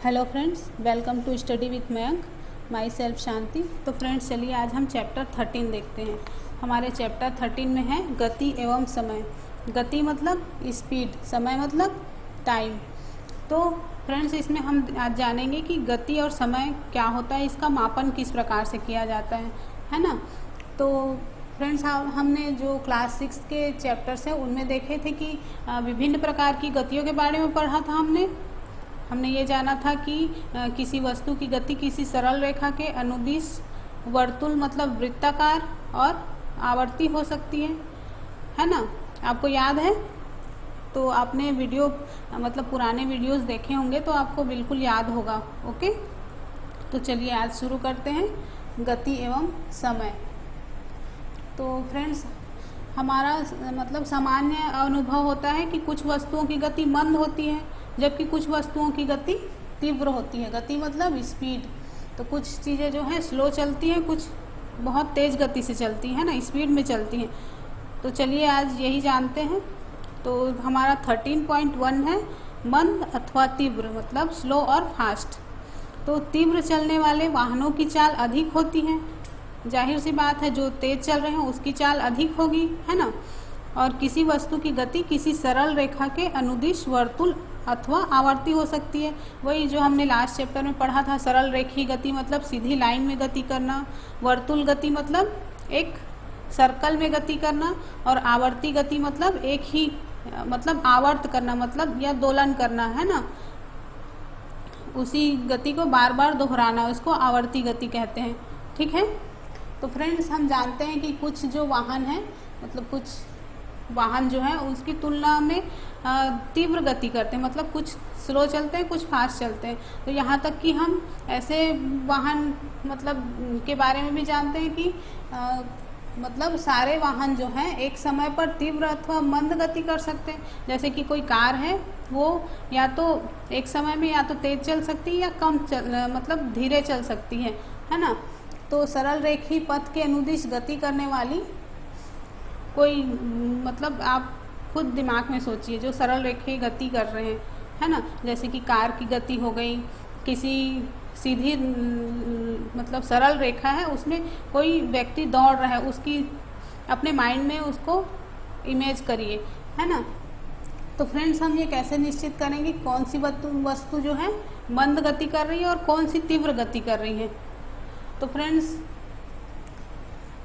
Hello friends, welcome to study with Mayank. My self Shanti. तो friends चलिए आज हम चैप्टर 13 देखते हैं। हमारे चैप्टर 13 में है गति एवं समय। गति मतलब स्पीड, समय मतलब टाइम। तो फ्रेंड्स इसमें हम आज जानेंगे कि गति और समय क्या होता है, इसका मापन किस प्रकार से किया जाता है ना। तो फ्रेंड्स हमने जो क्लास 6 के चैप्टर्स हैं उनमें देखे थे कि विभिन्न प्रकार की गतियों के बारे में पढ़ा था। हमने ये जाना था कि किसी वस्तु की गति किसी सरल रेखा के अनुदिश, वर्तुल मतलब वृत्ताकार और आवर्ती हो सकती है ना। आपको याद है? तो आपने वीडियो मतलब पुराने वीडियोस देखे होंगे तो आपको बिल्कुल याद होगा। ओके, तो चलिए आज शुरू करते हैं गति एवं समय। तो फ्रेंड्स हमारा मतलब सामान्य अनुभव होता है कि कुछ वस्तुओं की गति मंद होती है जबकि कुछ वस्तुओं की गति तीव्र होती है। गति मतलब स्पीड। तो कुछ चीज़ें जो हैं स्लो चलती हैं, कुछ बहुत तेज़ गति से चलती हैं ना, स्पीड में चलती हैं। तो चलिए आज यही जानते हैं। तो हमारा 13.1 है मंद अथवा तीव्र, मतलब स्लो और फास्ट। तो तीव्र चलने वाले वाहनों की चाल अधिक होती है। जाहिर सी बात है, जो तेज़ चल रहे हैं उसकी चाल अधिक होगी, है ना। और किसी वस्तु की गति किसी सरल रेखा के अनुदिश, वर्तुल अथवा आवर्ती हो सकती है। वही जो हमने लास्ट चैप्टर में पढ़ा था, सरल रेखीय गति मतलब सीधी लाइन में गति करना, वर्तुल गति मतलब एक सर्कल में गति करना, और आवर्ती गति मतलब एक ही मतलब आवर्त करना मतलब या दोलन करना, है ना। उसी गति को बार बार दोहराना, उसको आवर्ती गति कहते हैं। ठीक है। तो फ्रेंड्स हम जानते हैं कि कुछ जो वाहन हैं, मतलब कुछ वाहन जो है उसकी तुलना में तीव्र गति करते हैं, मतलब कुछ स्लो चलते हैं, कुछ फास्ट चलते हैं। तो यहाँ तक कि हम ऐसे वाहन मतलब के बारे में भी जानते हैं कि मतलब सारे वाहन जो हैं एक समय पर तीव्र अथवा मंद गति कर सकते हैं। जैसे कि कोई कार है, वो या तो एक समय में या तो तेज़ चल सकती है या मतलब धीरे चल सकती है ना। तो सरल रेखीय पथ के अनुदिश गति करने वाली कोई मतलब आप खुद दिमाग में सोचिए, जो सरल रेखीय गति कर रहे हैं, है ना। जैसे कि कार की गति हो गई, किसी सीधी मतलब सरल रेखा है, उसमें कोई व्यक्ति दौड़ रहा है, उसकी अपने माइंड में उसको इमेज करिए, है ना। तो फ्रेंड्स हम ये कैसे निश्चित करेंगे कौन सी वस्तु जो है मंद गति कर रही है और कौन सी तीव्र गति कर रही है। तो फ्रेंड्स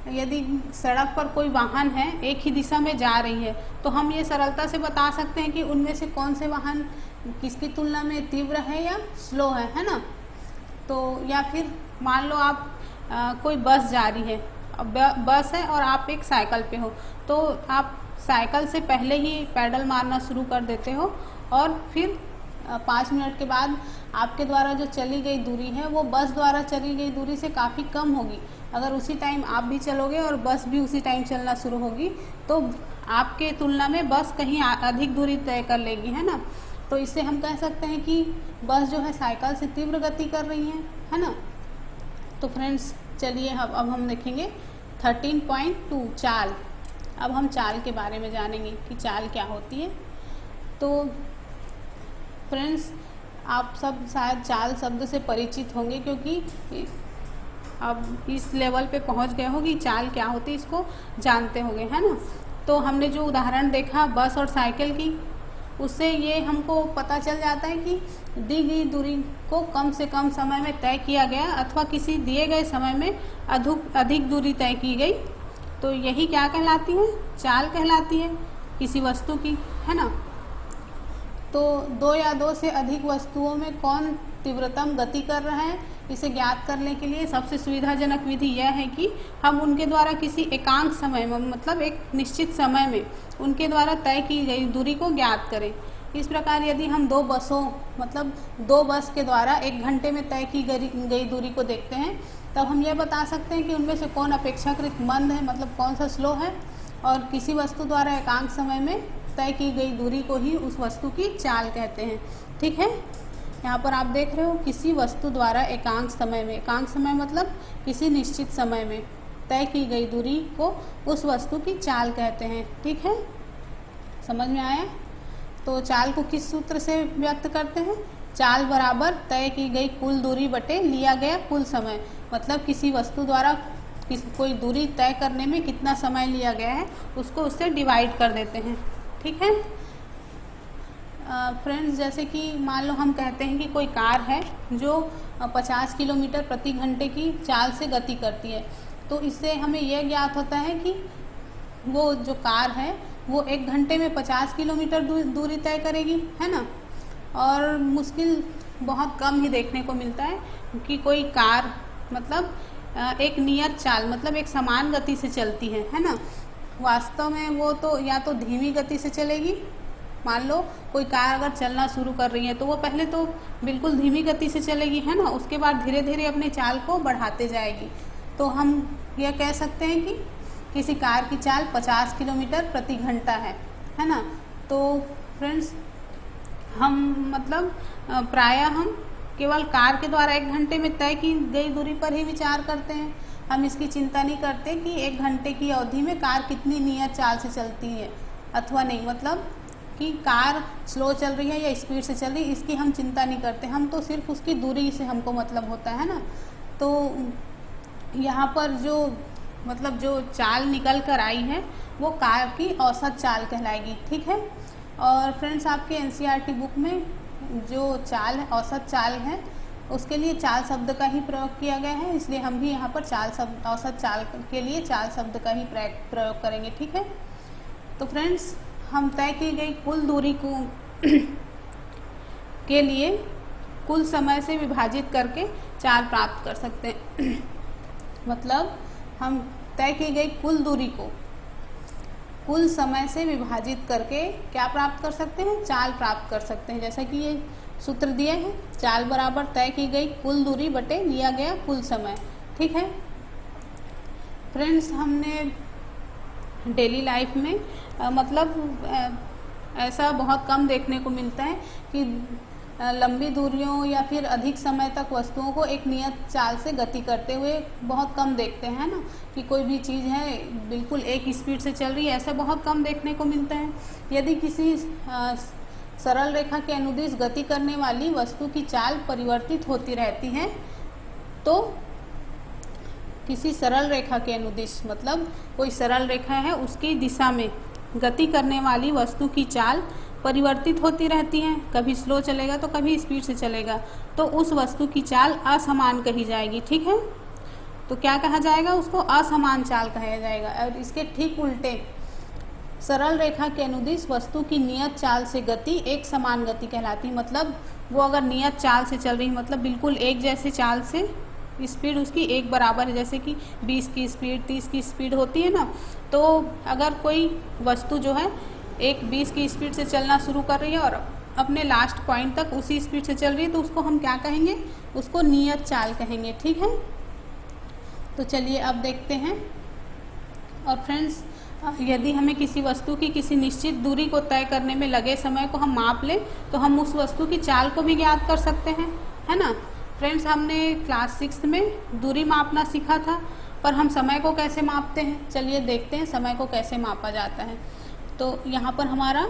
यदि सड़क पर कोई वाहन है, एक ही दिशा में जा रही है, तो हम ये सरलता से बता सकते हैं कि उनमें से कौन से वाहन किसकी तुलना में तीव्र है या स्लो है ना। तो या फिर मान लो आप कोई बस जा रही है, बस है और आप एक साइकिल पे हो, तो आप साइकिल से पहले ही पैडल मारना शुरू कर देते हो और फिर 5 मिनट के बाद आपके द्वारा जो चली गई दूरी है वो बस द्वारा चली गई दूरी से काफ़ी कम होगी। अगर उसी टाइम आप भी चलोगे और बस भी उसी टाइम चलना शुरू होगी तो आपके तुलना में बस कहीं अधिक दूरी तय कर लेगी, है ना। तो इससे हम कह सकते हैं कि बस जो है साइकिल से तीव्र गति कर रही है ना। तो फ्रेंड्स चलिए अब हम देखेंगे 13.2 चाल। अब हम चाल के बारे में जानेंगे कि चाल क्या होती है। तो फ्रेंड्स आप सब शायद चाल शब्द से परिचित होंगे, क्योंकि अब इस लेवल पे पहुंच गए हो कि चाल क्या होती है इसको जानते होंगे, है ना। तो हमने जो उदाहरण देखा बस और साइकिल की, उससे ये हमको पता चल जाता है कि दी गई दूरी को कम से कम समय में तय किया गया अथवा किसी दिए गए समय में अधिक दूरी तय की गई, तो यही क्या कहलाती है? चाल कहलाती है किसी वस्तु की, है ना। तो दो या दो से अधिक वस्तुओं में कौन तीव्रतम गति कर रहा है, इसे ज्ञात करने के लिए सबसे सुविधाजनक विधि यह है कि हम उनके द्वारा किसी एकांक समय में, मतलब एक निश्चित समय में उनके द्वारा तय की गई दूरी को ज्ञात करें। इस प्रकार यदि हम दो बस के द्वारा 1 घंटे में तय की गई दूरी को देखते हैं, तब हम यह बता सकते हैं कि उनमें से कौन अपेक्षाकृत मंद है, मतलब कौन सा स्लो है, और किसी वस्तु द्वारा एकांक समय में तय की गई दूरी को ही उस वस्तु की चाल कहते हैं। ठीक है। यहाँ पर आप देख रहे हो किसी वस्तु द्वारा एकांक समय मतलब किसी निश्चित समय में तय की गई दूरी को उस वस्तु की चाल कहते हैं। ठीक है, समझ में आया? तो चाल को किस सूत्र से व्यक्त करते हैं? चाल बराबर तय की गई कुल दूरी बटे लिया गया कुल समय। मतलब किसी वस्तु द्वारा कोई दूरी तय करने में कितना समय लिया गया है उसको उससे डिवाइड कर देते हैं। ठीक है फ्रेंड्स, जैसे कि मान लो हम कहते हैं कि कोई कार है जो 50 किलोमीटर प्रति घंटे की चाल से गति करती है, तो इससे हमें यह ज्ञात होता है कि वो जो कार है वो 1 घंटे में 50 किलोमीटर दूरी तय करेगी, है ना। और मुश्किल बहुत कम ही देखने को मिलता है कि कोई कार मतलब एक नियत चाल मतलब एक समान गति से चलती है ना। वास्तव में वो तो या तो धीमी गति से चलेगी, मान लो कोई कार अगर चलना शुरू कर रही है तो वो पहले तो बिल्कुल धीमी गति से चलेगी, है ना, उसके बाद धीरे धीरे अपनी चाल को बढ़ाते जाएगी। तो हम यह कह सकते हैं कि किसी कार की चाल 50 किलोमीटर प्रति घंटा है ना। तो फ्रेंड्स, हम मतलब प्रायः हम केवल कार के द्वारा 1 घंटे में तय की गई दूरी पर ही विचार करते हैं। हम इसकी चिंता नहीं करते कि 1 घंटे की अवधि में कार कितनी नियत चाल से चलती है अथवा नहीं, मतलब कि कार स्लो चल रही है या स्पीड से चल रही है, इसकी हम चिंता नहीं करते। हम तो सिर्फ उसकी दूरी से हमको मतलब होता है ना। तो यहाँ पर जो मतलब जो चाल निकल कर आई है वो कार की औसत चाल कहलाएगी। ठीक है। और फ्रेंड्स, आपके एनसीईआरटी बुक में जो चाल है औसत चाल है उसके लिए चाल शब्द का ही प्रयोग किया गया है, इसलिए हम भी यहाँ पर चाल शब्द औसत चाल के लिए चाल शब्द का ही प्रयोग करेंगे। ठीक है। तो फ्रेंड्स, हम तय की गई कुल दूरी को के लिए कुल समय से विभाजित करके चाल प्राप्त कर सकते हैं। मतलब हम तय की गई कुल दूरी को कुल समय से विभाजित करके क्या प्राप्त कर सकते हैं, चाल प्राप्त कर सकते हैं। जैसा कि ये सूत्र दिए हैं, चाल बराबर तय की गई कुल दूरी बटे लिया गया कुल समय। ठीक है फ्रेंड्स, हमने डेली लाइफ में मतलब ऐसा बहुत कम देखने को मिलता है कि लंबी दूरियों या फिर अधिक समय तक वस्तुओं को एक नियत चाल से गति करते हुए बहुत कम देखते हैं ना, कि कोई भी चीज़ है बिल्कुल एक स्पीड से चल रही है, ऐसा बहुत कम देखने को मिलता है। यदि किसी सरल रेखा के अनुदिश गति करने वाली वस्तु की चाल परिवर्तित होती रहती है तो किसी सरल रेखा के अनुदिश मतलब कोई सरल रेखा है उसकी दिशा में गति करने वाली वस्तु की चाल परिवर्तित होती रहती है, कभी स्लो चलेगा तो कभी स्पीड से चलेगा, तो उस वस्तु की चाल असमान कही जाएगी। ठीक है। तो क्या कहा जाएगा, उसको असमान चाल कहा जाएगा। और इसके ठीक उल्टे सरल रेखा के अनुदिश वस्तु की नियत चाल से गति एक समान गति कहलाती है। मतलब वो अगर नियत चाल से चल रही है मतलब बिल्कुल एक जैसे चाल से, स्पीड उसकी एक बराबर है, जैसे कि 20 की स्पीड 30 की स्पीड होती है ना, तो अगर कोई वस्तु जो है एक 20 की स्पीड से चलना शुरू कर रही है और अपने लास्ट पॉइंट तक उसी स्पीड से चल रही है तो उसको हम क्या कहेंगे, उसको नियत चाल कहेंगे। ठीक है। तो चलिए अब देखते हैं। और फ्रेंड्स, यदि हमें किसी वस्तु की किसी निश्चित दूरी को तय करने में लगे समय को हम माप लें तो हम उस वस्तु की चाल को भी ज्ञात कर सकते हैं, है ना। फ्रेंड्स, हमने क्लास 6 में दूरी मापना सीखा था, पर हम समय को कैसे मापते हैं, चलिए देखते हैं समय को कैसे मापा जाता है। तो यहाँ पर हमारा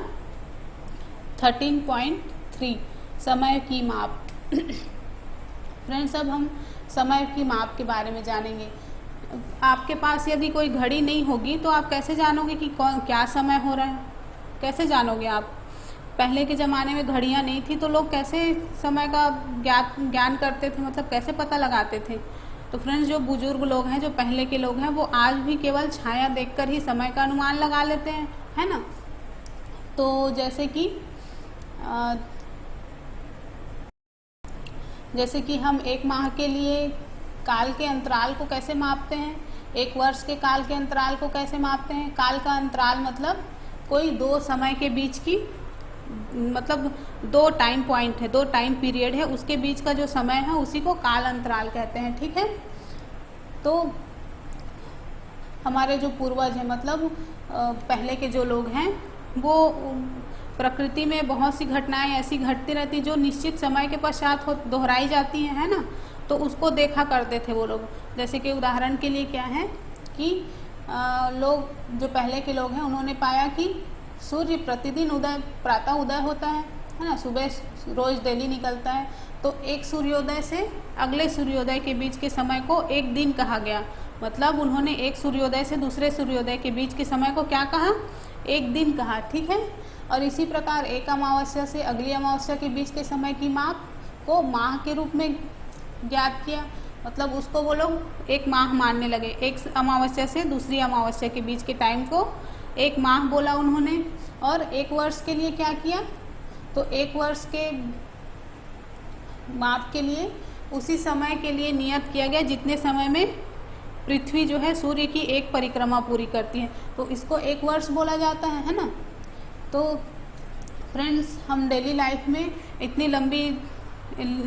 13.3 समय की माप। फ्रेंड्स, अब हम समय की माप के बारे में जानेंगे। आपके पास यदि कोई घड़ी नहीं होगी तो आप कैसे जानोगे कि क्या समय हो रहा है, कैसे जानोगे आप। पहले के ज़माने में घड़ियाँ नहीं थी तो लोग कैसे समय का ज्ञान करते थे, मतलब कैसे पता लगाते थे। तो फ्रेंड्स, जो बुजुर्ग लोग हैं, जो पहले के लोग हैं, वो आज भी केवल छाया देखकर ही समय का अनुमान लगा लेते हैं, है ना। तो जैसे कि हम एक माह के लिए काल के अंतराल को कैसे मापते हैं, एक वर्ष के काल के अंतराल को कैसे मापते हैं। काल का अंतराल मतलब कोई दो समय के बीच की, मतलब 2 टाइम पॉइंट है, 2 टाइम पीरियड है, उसके बीच का जो समय है उसी को काल अंतराल कहते हैं। ठीक है। तो हमारे जो पूर्वज हैं, मतलब पहले के जो लोग हैं, वो प्रकृति में बहुत सी घटनाएं ऐसी घटती रहती जो निश्चित समय के पश्चात दोहराई जाती हैं, है ना। तो उसको देखा करते थे वो लोग। जैसे कि उदाहरण के लिए क्या है कि लोग जो पहले के लोग हैं उन्होंने पाया कि सूर्य प्रतिदिन प्रातः उदय होता है है ना, सुबह रोज डेली निकलता है। तो एक सूर्योदय से अगले सूर्योदय के बीच के समय को एक दिन कहा गया। मतलब उन्होंने एक सूर्योदय से दूसरे सूर्योदय के बीच के समय को क्या कहा, एक दिन कहा, ठीक है। और इसी प्रकार एक अमावस्या से अगली अमावस्या के बीच के समय की माप को माह के रूप में ज्ञात किया। मतलब उसको वो लोग एक माह मानने लगे। एक अमावस्या से दूसरी अमावस्या के बीच के टाइम को एक माह बोला उन्होंने। और एक वर्ष के लिए क्या किया, तो एक वर्ष के माप के लिए उसी समय के लिए नियत किया गया जितने समय में पृथ्वी जो है सूर्य की एक परिक्रमा पूरी करती है, तो इसको एक वर्ष बोला जाता है ना। तो फ्रेंड्स, हम डेली लाइफ में इतनी लंबी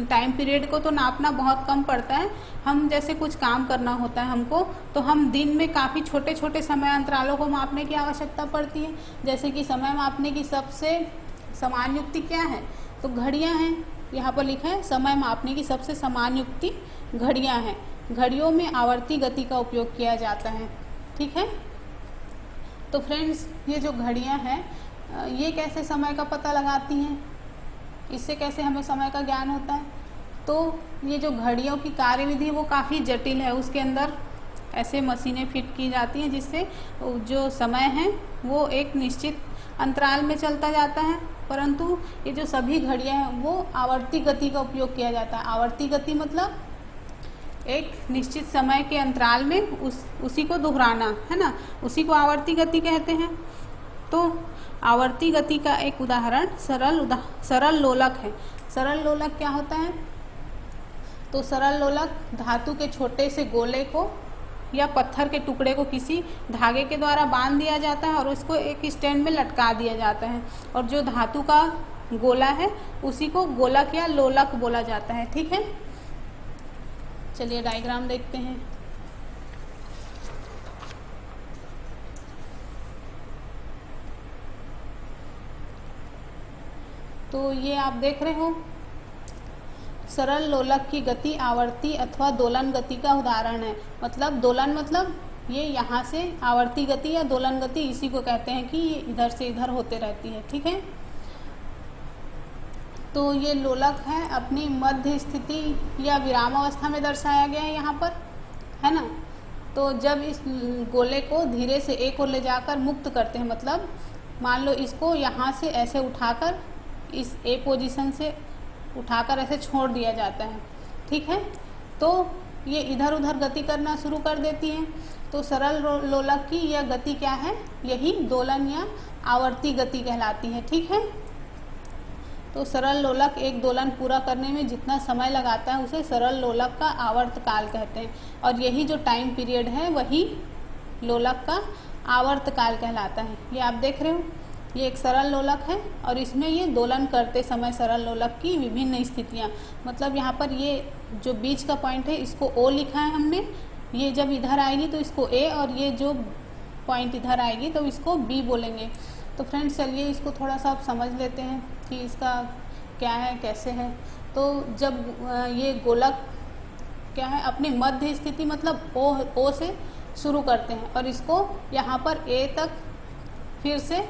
टाइम पीरियड को तो नापना बहुत कम पड़ता है। हम जैसे कुछ काम करना होता है हमको, तो हम दिन में काफ़ी छोटे छोटे समय अंतरालों को मापने की आवश्यकता पड़ती है। जैसे कि समय मापने की सबसे समान युक्ति क्या है, तो घड़ियां हैं। यहाँ पर लिखा है समय मापने की सबसे समान युक्ति घड़ियां हैं। घड़ियों में आवर्ती गति का उपयोग किया जाता है, ठीक है। तो फ्रेंड्स, ये जो घड़ियां हैं ये कैसे समय का पता लगाती हैं, इससे कैसे हमें समय का ज्ञान होता है। तो ये जो घड़ियों की कार्यविधि वो काफ़ी जटिल है। उसके अंदर ऐसे मशीनें फिट की जाती हैं जिससे जो समय है वो एक निश्चित अंतराल में चलता जाता है। परंतु ये जो सभी घड़ियां हैं वो आवर्ती गति का उपयोग किया जाता है। आवर्ती गति मतलब एक निश्चित समय के अंतराल में उसी को दोहराना, है ना, उसी को आवर्ती गति कहते हैं। तो आवर्ती गति का एक उदाहरण सरल लोलक है। सरल लोलक क्या होता है, तो सरल लोलक धातु के छोटे से गोले को या पत्थर के टुकड़े को किसी धागे के द्वारा बांध दिया जाता है और उसको एक स्टैंड में लटका दिया जाता है। और जो धातु का गोला है उसी को गोलक या लोलक बोला जाता है, ठीक है। चलिए डायग्राम देखते हैं। तो ये आप देख रहे हो, सरल लोलक की गति आवर्ती अथवा दोलन गति का उदाहरण है। मतलब दोलन मतलब ये यहाँ से आवर्ती गति या दोलन गति इसी को कहते हैं कि ये इधर से इधर होते रहती है, ठीक है। तो ये लोलक है अपनी मध्य स्थिति या विराम अवस्था में दर्शाया गया है यहाँ पर, है ना। तो जब इस गोले को धीरे से एक ओर ले जाकर मुक्त करते हैं, मतलब मान लो इसको यहाँ से ऐसे उठाकर इस ए पोजीशन से उठाकर ऐसे छोड़ दिया जाता है, ठीक है। तो ये इधर उधर गति करना शुरू कर देती हैं। तो सरल लोलक की यह गति क्या है, यही दोलन या आवर्ती गति कहलाती है, ठीक है। तो सरल लोलक एक दोलन पूरा करने में जितना समय लगाता है उसे सरल लोलक का आवर्त काल कहते हैं। और यही जो टाइम पीरियड है वही लोलक का आवर्त काल कहलाता है। ये आप देख रहे हो, ये एक सरल लोलक है और इसमें ये दोलन करते समय सरल लोलक की विभिन्न स्थितियाँ, मतलब यहाँ पर ये जो बीच का पॉइंट है इसको ओ लिखा है हमने। ये जब इधर आएगी तो इसको ए, और ये जो पॉइंट इधर आएगी तो इसको बी बोलेंगे। तो फ्रेंड्स, चलिए इसको थोड़ा सा आप समझ लेते हैं कि इसका क्या है, कैसे है। तो जब ये गोलक क्या है अपनी मध्य स्थिति मतलब ओ से शुरू करते हैं और इसको यहाँ पर ए तक, फिर से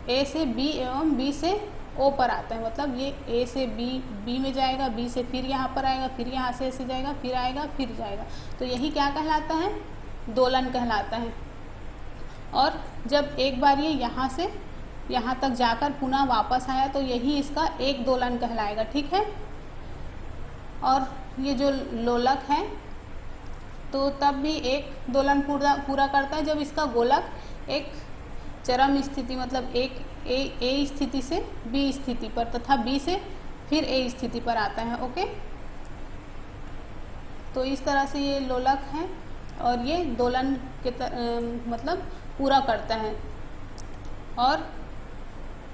ए से बी एवं बी से ओ पर आता है। मतलब ये ए से बी में जाएगा, बी से फिर यहाँ पर आएगा, फिर यहाँ से ऐसे जाएगा, फिर आएगा, फिर जाएगा। तो यही क्या कहलाता है, दोलन कहलाता है। और जब एक बार ये यहाँ से यहाँ तक जाकर पुनः वापस आया तो यही इसका एक दोलन कहलाएगा, ठीक है। और ये जो लोलक है तो तब भी एक दोलन पूरा करता है जब इसका गोलक एक चरम स्थिति मतलब एक ए स्थिति से बी स्थिति पर तथा बी से फिर ए स्थिति पर आता है, ओके। तो इस तरह से ये लोलक है और ये दोलन के मतलब पूरा करता है। और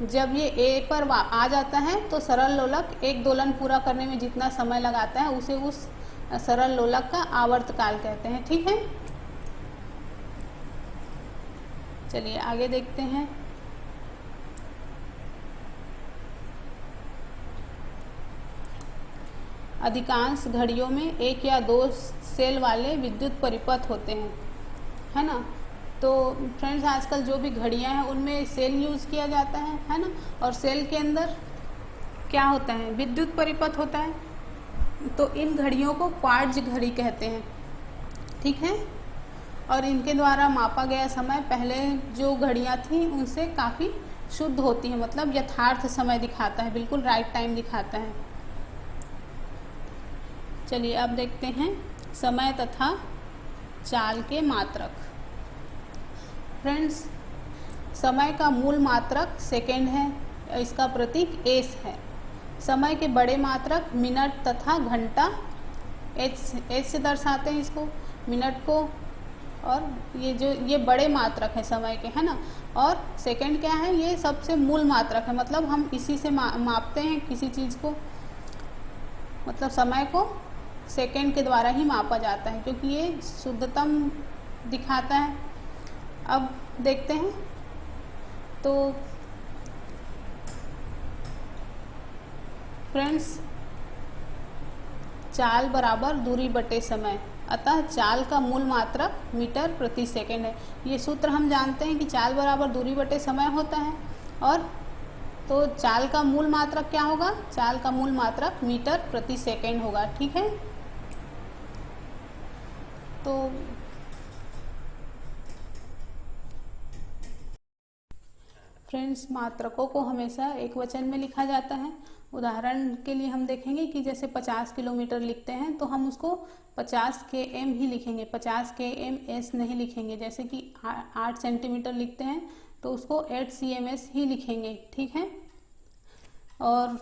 जब ये ए पर आ जाता है तो सरल लोलक एक दोलन पूरा करने में जितना समय लगाता है उसे उस सरल लोलक का आवर्त काल कहते हैं, ठीक है। चलिए आगे देखते हैं। अधिकांश घड़ियों में एक या दो सेल वाले विद्युत परिपथ होते हैं, है ना। तो फ्रेंड्स, आजकल जो भी घड़ियां हैं उनमें सेल यूज़ किया जाता है ना। और सेल के अंदर क्या होता है, विद्युत परिपथ होता है। तो इन घड़ियों को क्वार्ट्ज घड़ी कहते हैं, ठीक है। और इनके द्वारा मापा गया समय पहले जो घड़ियाँ थी उनसे काफ़ी शुद्ध होती है, मतलब यथार्थ समय दिखाता है, बिल्कुल राइट टाइम दिखाता है। चलिए अब देखते हैं समय तथा चाल के मात्रक। फ्रेंड्स, समय का मूल मात्रक सेकेंड है, इसका प्रतीक एस है। समय के बड़े मात्रक मिनट तथा घंटा, एच से दर्शाते हैं इसको, मिनट को। और ये बड़े मात्रक है समय के, है ना। और सेकंड क्या है, ये सबसे मूल मात्रक है, मतलब हम इसी से मापते हैं किसी चीज़ को, मतलब समय को सेकंड के द्वारा ही मापा जाता है, क्योंकि ये शुद्धतम दिखाता है। अब देखते हैं, तो फ्रेंड्स, चाल बराबर दूरी बटे समय, अतः चाल का मूल मात्रक मीटर प्रति सेकंड है। ये सूत्र हम जानते हैं कि चाल बराबर दूरी बटे समय होता है। और तो चाल का मूल मात्रक क्या होगा, चाल का मूल मात्रक मीटर प्रति सेकंड होगा, ठीक है। तो फ्रेंड्स, मात्रकों को हमेशा एक वचन में लिखा जाता है। उदाहरण के लिए हम देखेंगे कि जैसे 50 किलोमीटर लिखते हैं तो हम उसको 50 km ही लिखेंगे, 50 kms नहीं लिखेंगे। जैसे कि 8 सेंटीमीटर लिखते हैं तो उसको 8 cms ही लिखेंगे, ठीक है। और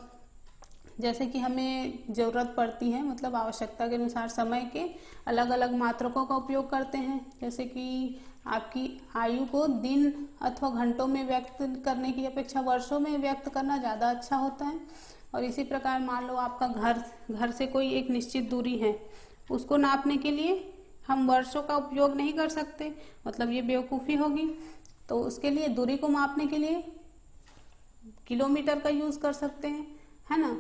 जैसे कि हमें ज़रूरत पड़ती है, मतलब आवश्यकता के अनुसार समय के अलग अलग मात्रकों का उपयोग करते हैं। जैसे कि आपकी आयु को दिन अथवा घंटों में व्यक्त करने की अपेक्षा वर्षों में व्यक्त करना ज़्यादा अच्छा होता है। और इसी प्रकार मान लो आपका घर से कोई एक निश्चित दूरी है, उसको नापने के लिए हम वर्षों का उपयोग नहीं कर सकते, मतलब ये बेवकूफ़ी होगी। तो उसके लिए दूरी को मापने के लिए किलोमीटर का यूज़ कर सकते हैं, है ना।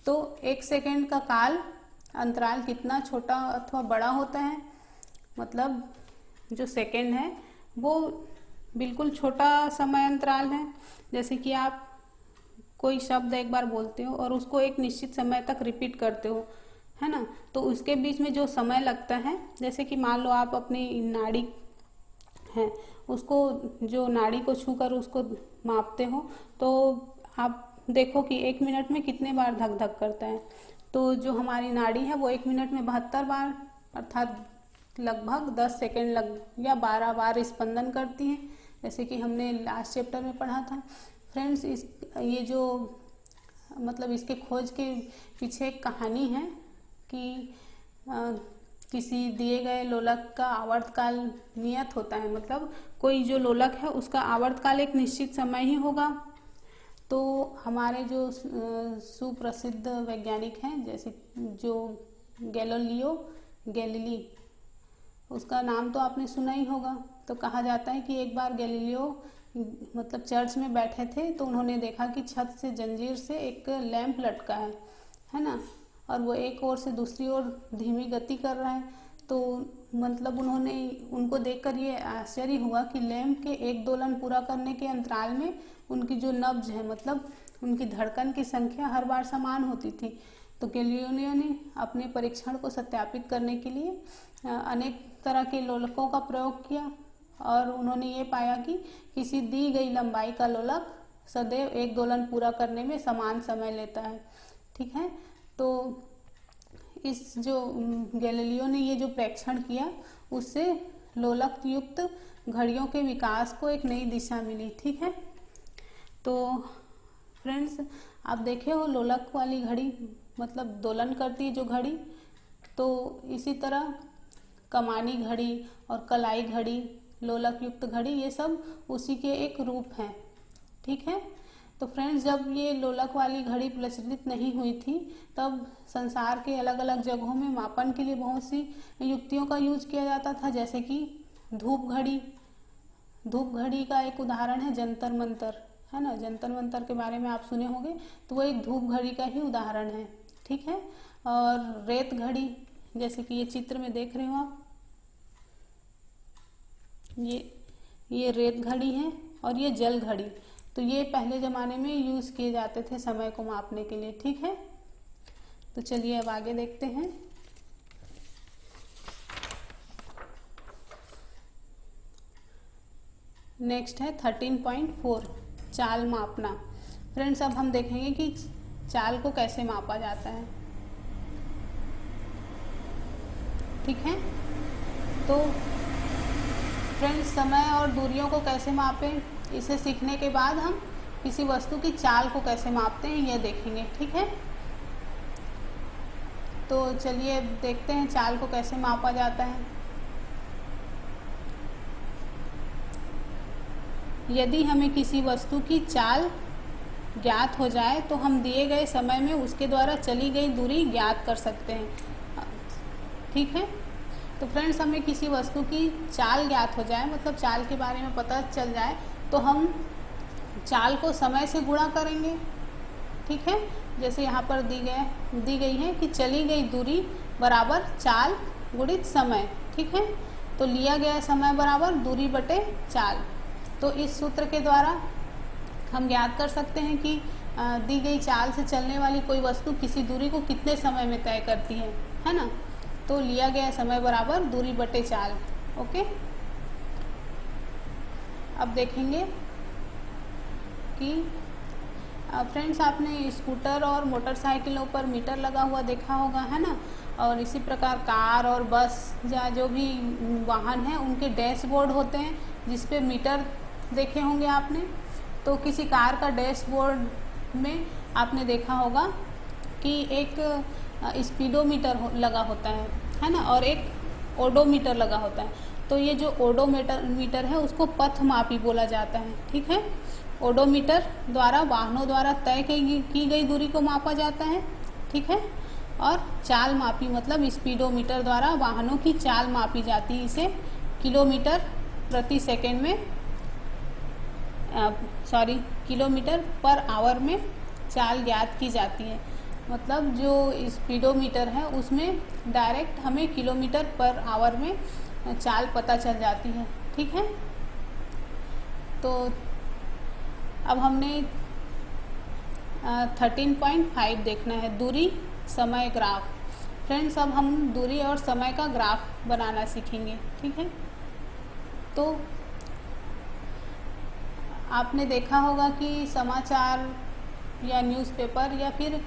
तो 1 सेकेंड का काल अंतराल कितना छोटा अथवा बड़ा होता है, मतलब जो सेकेंड है वो बिल्कुल छोटा समय अंतराल है। जैसे कि आप कोई शब्द एक बार बोलते हो और उसको एक निश्चित समय तक रिपीट करते हो, है ना, तो उसके बीच में जो समय लगता है, जैसे कि मान लो आप अपनी नाड़ी है, उसको जो नाड़ी को छूकर उसको मापते हो, तो आप देखो कि 1 मिनट में कितने बार धक धक करता है। तो जो हमारी नाड़ी है वो 1 मिनट में 72 बार, अर्थात लगभग 10 सेकेंड या 12 बार स्पंदन करती है, जैसे कि हमने लास्ट चैप्टर में पढ़ा था। फ्रेंड्स, ये जो मतलब इसके खोज के पीछे एक कहानी है कि किसी दिए गए लोलक का आवर्तकाल नियत होता है, मतलब कोई जो लोलक है उसका आवर्तकाल एक निश्चित समय ही होगा। तो हमारे जो सुप्रसिद्ध वैज्ञानिक हैं, जैसे जो गैलीलियो गैलीली, उसका नाम तो आपने सुना ही होगा। तो कहा जाता है कि एक बार गैलीलियो मतलब चर्च में बैठे थे, तो उन्होंने देखा कि छत से जंजीर से एक लैंप लटका है ना, और वो एक ओर से दूसरी ओर धीमी गति कर रहा है। तो मतलब उनको देखकर ये आश्चर्य हुआ कि लैंप के एक दोलन पूरा करने के अंतराल में उनकी जो नब्ज है, मतलब उनकी धड़कन की संख्या हर बार समान होती थी। तो गैलीलियो ने अपने परीक्षण को सत्यापित करने के लिए अनेक तरह के लोलकों का प्रयोग किया, और उन्होंने ये पाया कि किसी दी गई लंबाई का लोलक सदैव एक दोलन पूरा करने में समान समय लेता है, ठीक है। तो इस जो गैलीलियो ने ये जो प्रेक्षण किया, उससे लोलक युक्त घड़ियों के विकास को एक नई दिशा मिली, ठीक है। तो फ्रेंड्स, आप देखे हो लोलक वाली घड़ी मतलब दोलन करती है जो घड़ी, तो इसी तरह कमानी घड़ी और कलाई घड़ी, लोलक युक्त घड़ी, ये सब उसी के एक रूप हैं, ठीक है। तो फ्रेंड्स, जब ये लोलक वाली घड़ी प्रचलित नहीं हुई थी, तब संसार के अलग अलग जगहों में मापन के लिए बहुत सी युक्तियों का यूज किया जाता था, जैसे कि धूप घड़ी। धूप घड़ी का एक उदाहरण है जंतर मंतर, है ना, जंतर मंतर के बारे में आप सुने होंगे, तो वो एक धूप घड़ी का ही उदाहरण है, ठीक है। और रेत घड़ी, जैसे कि ये चित्र में देख रहे हो आप, ये रेत घड़ी है, और ये जल घड़ी। तो ये पहले ज़माने में यूज़ किए जाते थे समय को मापने के लिए। ठीक है, तो चलिए अब आगे देखते हैं। नेक्स्ट है 13.4 चाल मापना। फ्रेंड्स, अब हम देखेंगे कि चाल को कैसे मापा जाता है। ठीक है, तो फ्रेंड्स, समय और दूरियों को कैसे मापें, इसे सीखने के बाद हम किसी वस्तु की चाल को कैसे मापते हैं यह देखेंगे। ठीक है, तो चलिए देखते हैं चाल को कैसे मापा जाता है। यदि हमें किसी वस्तु की चाल ज्ञात हो जाए तो हम दिए गए समय में उसके द्वारा चली गई दूरी ज्ञात कर सकते हैं। ठीक है, तो फ्रेंड्स, हमें किसी वस्तु की चाल ज्ञात हो जाए, मतलब चाल के बारे में पता चल जाए, तो हम चाल को समय से गुणा करेंगे। ठीक है, जैसे यहाँ पर दी गई है कि चली गई दूरी बराबर चाल गुणित समय। ठीक है, तो लिया गया समय बराबर दूरी बटे चाल। तो इस सूत्र के द्वारा हम ज्ञात कर सकते हैं कि दी गई चाल से चलने वाली कोई वस्तु किसी दूरी को कितने समय में तय करती है ना। तो लिया गया समय बराबर दूरी बटे चाल। ओके, अब देखेंगे कि फ्रेंड्स, आपने स्कूटर और मोटरसाइकिलों पर मीटर लगा हुआ देखा होगा, है ना। और इसी प्रकार कार और बस या जो भी वाहन हैं उनके डैशबोर्ड होते हैं जिस पे मीटर देखे होंगे आपने। तो किसी कार का डैशबोर्ड में आपने देखा होगा कि एक स्पीडोमीटर लगा होता है ना, और एक ओडोमीटर लगा होता है। तो ये जो ओडोमीटर है उसको पथमापी बोला जाता है। ठीक है, ओडोमीटर द्वारा वाहनों द्वारा तय की गई दूरी को मापा जाता है। ठीक है, और चाल मापी मतलब स्पीडोमीटर द्वारा वाहनों की चाल मापी जाती है। इसे किलोमीटर प्रति सेकंड में किलोमीटर पर आवर में चाल ज्ञात की जाती है। मतलब जो स्पीडोमीटर है उसमें डायरेक्ट हमें किलोमीटर पर आवर में चाल पता चल जाती है। ठीक है, तो अब हमने 13.5 देखना है, दूरी समय ग्राफ। फ्रेंड्स, अब हम दूरी और समय का ग्राफ बनाना सीखेंगे। ठीक है, तो आपने देखा होगा कि समाचार या न्यूज़पेपर या फिर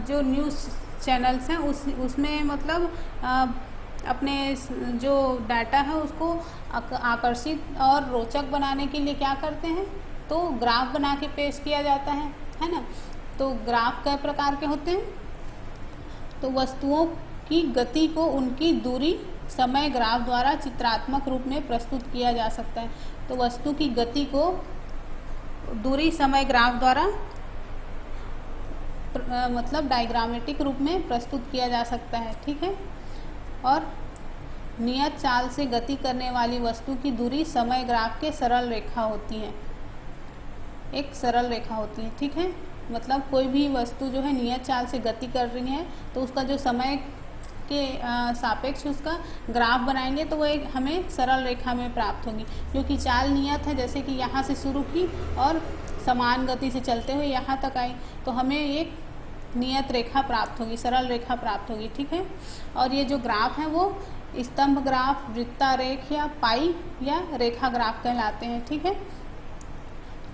जो न्यूज़ चैनल्स हैं उसमें मतलब अपने जो डाटा है उसको आकर्षित और रोचक बनाने के लिए क्या करते हैं, तो ग्राफ बना के पेश किया जाता है ना। तो ग्राफ कई प्रकार के होते हैं। तो वस्तुओं की गति को उनकी दूरी समय ग्राफ द्वारा चित्रात्मक रूप में प्रस्तुत किया जा सकता है। तो वस्तु की गति को दूरी समय ग्राफ द्वारा मतलब डायग्रामेटिक रूप में प्रस्तुत किया जा सकता है। ठीक है, और नियत चाल से गति करने वाली वस्तु की दूरी समय ग्राफ के सरल रेखा होती है, एक सरल रेखा होती है। ठीक है, मतलब कोई भी वस्तु जो है नियत चाल से गति कर रही है तो उसका जो समय के सापेक्ष उसका ग्राफ बनाएंगे तो वो एक हमें सरल रेखा में प्राप्त होगी, क्योंकि चाल नियत है। जैसे कि यहाँ से शुरू की और समान गति से चलते हुए यहाँ तक आई तो हमें एक नियत रेखा प्राप्त होगी, सरल रेखा प्राप्त होगी। ठीक है, और ये जो ग्राफ है वो स्तंभ ग्राफ, वृत्तारेख या पाई या रेखा ग्राफ कहलाते हैं। ठीक है,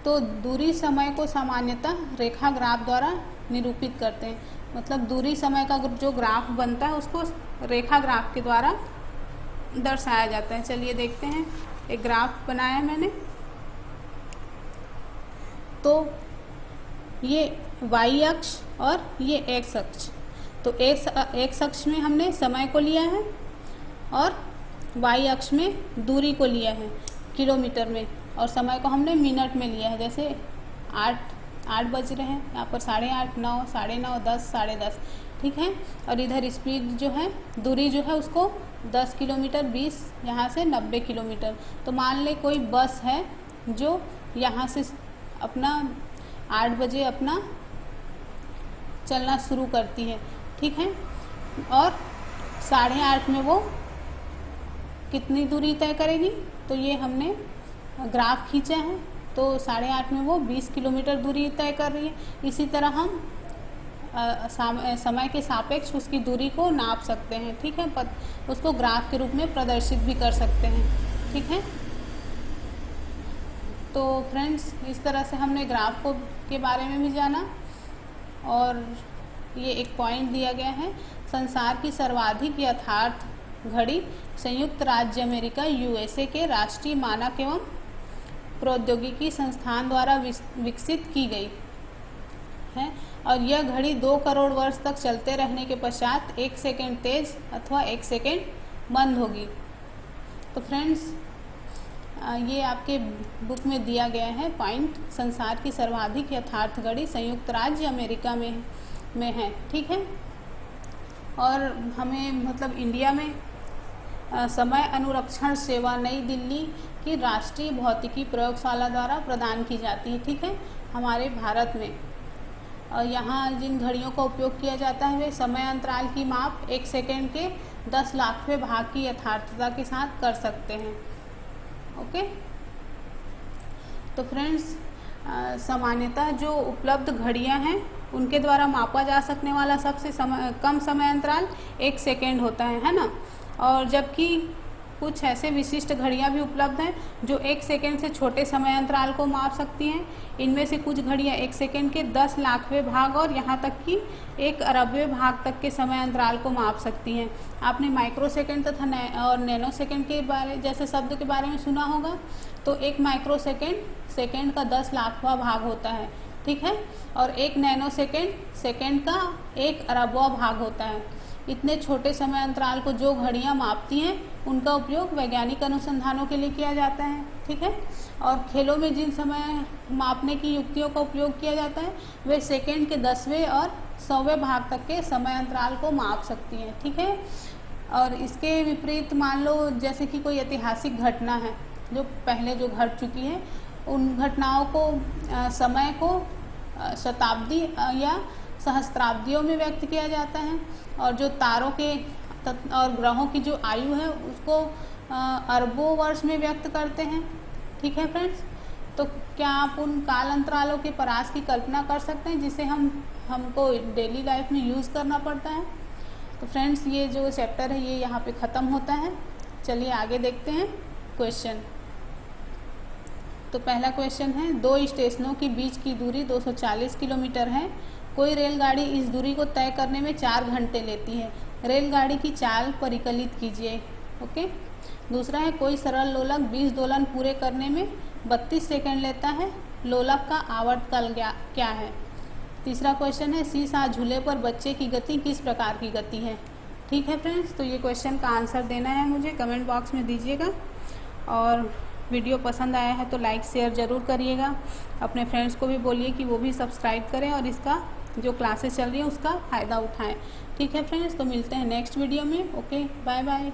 तो दूरी समय को सामान्यतः रेखा ग्राफ द्वारा निरूपित करते हैं। मतलब दूरी समय का जो ग्राफ बनता है उसको रेखा ग्राफ के द्वारा दर्शाया जाता है। चलिए देखते हैं, एक ग्राफ बनाया मैंने। तो ये y अक्ष और ये x अक्ष। तो x अक्ष में हमने समय को लिया है और y अक्ष में दूरी को लिया है किलोमीटर में, और समय को हमने मिनट में लिया है। जैसे 8 बज रहे हैं, यहाँ पर 8:30, 9, 9:30, 10, 10:30। ठीक है, और इधर स्पीड जो है, दूरी जो है उसको 10 किलोमीटर, 20 यहाँ से 90 किलोमीटर। तो मान ले कोई बस है जो यहाँ से अपना 8 बजे अपना चलना शुरू करती है। ठीक है, और 8:30 में वो कितनी दूरी तय करेगी, तो ये हमने ग्राफ खींचा है। तो 8.5 में वो 20 किलोमीटर दूरी तय कर रही है। इसी तरह हम समय के सापेक्ष उसकी दूरी को नाप सकते हैं, ठीक है, उसको ग्राफ के रूप में प्रदर्शित भी कर सकते हैं, ठीक है। तो फ्रेंड्स, इस तरह से हमने ग्राफ के बारे में भी जाना, और ये एक पॉइंट दिया गया है, संसार की सर्वाधिक यथार्थ घड़ी संयुक्त राज्य अमेरिका यूएसए के राष्ट्रीय मानक एवं प्रौद्योगिकी संस्थान द्वारा विकसित की गई है, और यह घड़ी 2 करोड़ वर्ष तक चलते रहने के पश्चात 1 सेकेंड तेज अथवा 1 सेकेंड बंद होगी। तो फ्रेंड्स, ये आपके बुक में दिया गया है पॉइंट, संसार की सर्वाधिक यथार्थ घड़ी संयुक्त राज्य अमेरिका में है, ठीक है। और हमें मतलब इंडिया में समय अनुरक्षण सेवा नई दिल्ली की राष्ट्रीय भौतिकी प्रयोगशाला द्वारा प्रदान की जाती है, ठीक है, हमारे भारत में। और यहाँ जिन घड़ियों का उपयोग किया जाता है वे समय अंतराल की माप 1 सेकेंड के 10 लाखवें भाग की यथार्थता के साथ कर सकते हैं, ओके। तो फ्रेंड्स, सामान्यतः जो उपलब्ध घड़ियाँ हैं उनके द्वारा मापा जा सकने वाला सबसे कम समय अंतराल 1 सेकेंड होता है ना। और जबकि कुछ ऐसे विशिष्ट घड़ियाँ भी उपलब्ध हैं जो 1 सेकेंड से छोटे समय अंतराल को माप सकती हैं। इनमें से कुछ घड़ियाँ 1 सेकेंड के 10 लाखवें भाग और यहाँ तक कि 1 अरबवें भाग तक के समय अंतराल को माप सकती हैं। आपने माइक्रो सेकेंड तथा और नैनो सेकेंड के बारे जैसे शब्द के बारे में सुना होगा। तो 1 माइक्रो सेकेंड का 10 लाखवां भाग होता है, ठीक है, और 1 नैनो सेकेंड का 1 अरबवां भाग होता है। इतने छोटे समय अंतराल को जो घड़ियाँ मापती हैं उनका उपयोग वैज्ञानिक अनुसंधानों के लिए किया जाता है, ठीक है। और खेलों में जिन समय मापने की युक्तियों का उपयोग किया जाता है वे सेकेंड के 10वें और 100वें भाग तक के समय अंतराल को माप सकती हैं, ठीक है। और इसके विपरीत मान लो जैसे कि कोई ऐतिहासिक घटना है जो पहले जो घट चुकी है, उन घटनाओं को समय को शताब्दी या सहस्त्राब्दियों में व्यक्त किया जाता है। और जो तारों के और ग्रहों की जो आयु है उसको अरबों वर्ष में व्यक्त करते हैं, ठीक है फ्रेंड्स। तो क्या आप उन काल अंतरालों के परास की कल्पना कर सकते हैं जिसे हमको डेली लाइफ में यूज़ करना पड़ता है। तो फ्रेंड्स, ये जो चैप्टर है ये यहाँ पे ख़त्म होता है। चलिए आगे देखते हैं क्वेश्चन। तो पहला क्वेश्चन है, 2 स्टेशनों के बीच की दूरी 240 किलोमीटर है। कोई रेलगाड़ी इस दूरी को तय करने में 4 घंटे लेती है। रेलगाड़ी की चाल परिकलित कीजिए, ओके। दूसरा है, कोई सरल लोलक 20 दोलन पूरे करने में 32 सेकंड लेता है। लोलक का आवर्तकाल क्या है। तीसरा क्वेश्चन है, सीसा झूले पर बच्चे की गति किस प्रकार की गति है, ठीक है फ्रेंड्स। तो ये क्वेश्चन का आंसर देना है मुझे, कमेंट बॉक्स में दीजिएगा। और वीडियो पसंद आया है तो लाइक शेयर ज़रूर करिएगा। अपने फ्रेंड्स को भी बोलिए कि वो भी सब्सक्राइब करें और इसका जो क्लासेस चल रही है उसका फ़ायदा उठाएं, ठीक है फ्रेंड्स। तो मिलते हैं नेक्स्ट वीडियो में, ओके, बाय बाय।